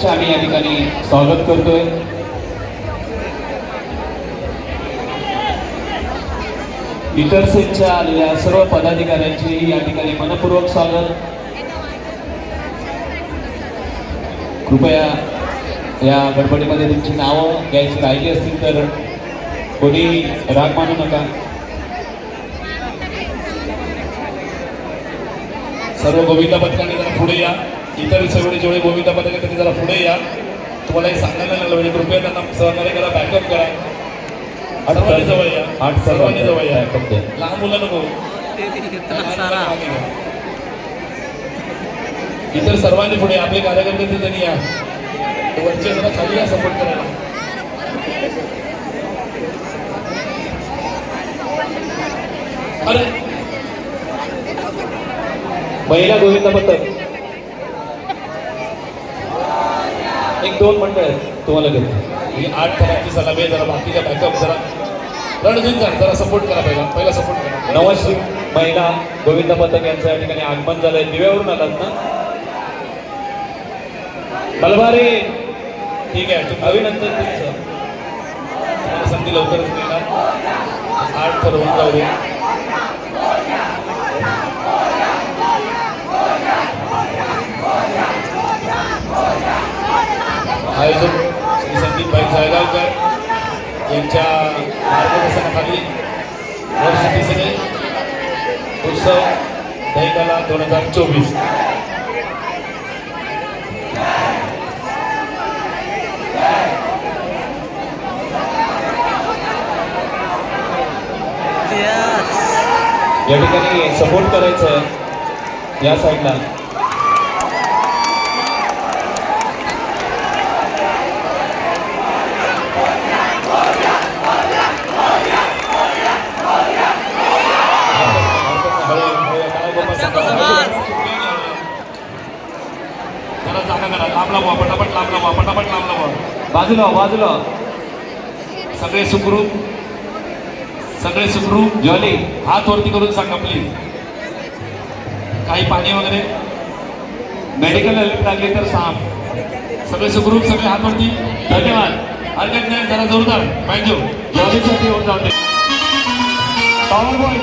पथकाचं आम्ही या ठिकाणी स्वागत करतोय. इतर सेलच्या आलेल्या सर्व पदाधिकाऱ्यांचे या ठिकाणी मनपूर्वक स्वागत. कृपया या गडबडीमध्ये तुमची नावं घ्यायची राहिली असतील तर कोणी राग मानू नका. सर्व गोविंदा पथकाने जरा पुढे या. इतर सगळे जेवढे गोविंदा पथक आहेत त्यांनी जरा पुढे या. तुम्हाला हे सांगायला लागलं म्हणजे कृपया त्यांना सहकार्य करा, बॅकअप करा. सर्वांनी जवळ या, सर्वांनी जवळ या. लहान मुलं नको, इतर सर्वांनी पुढे. आपले कार्यकर्ते त्यांनी या, वरचे जरा खाली या सपोर्ट करायला. अरे महिला गोविंद पथक 1-2 मंडळ तुम्हाला घेतो. ही 8 थरांची सलामी आहे. जरा बाकीचा बॅकअप जरा रणजिंकर जरा सपोर्ट करा. पहिला सपोर्ट करा. नवश्री महिला गोविंद पथक यांचं या ठिकाणी आगमन झालंय. दिव्यावरून आलात ना? बलवारे ठीक आहे, तुम्ही अभिनंदन तुमचं. तुम्हाला संधी लवकरच मिळणार. 8 थर होऊन जाऊ दे. आयोजक श्री संदीपभाई जळगावकर यांच्या मार्गदर्शनाखाली वर्ष 3रे उत्सव दहीकाला 2024. या ठिकाणी सपोर्ट करायचं आहे या साईडला. बाजूला बाजूला सगळे सुखरूप जॉली हात वरती करून सांगा प्लीज. काही पाणी वगैरे मेडिकल हेल्प लागली तर सांग. सगळे सुखरूप, सगळे हात वरती. धन्यवाद. हरकत नाही, जरा जोरदार पाहिजे. जॉलीसाठी होऊन जाते. Power boy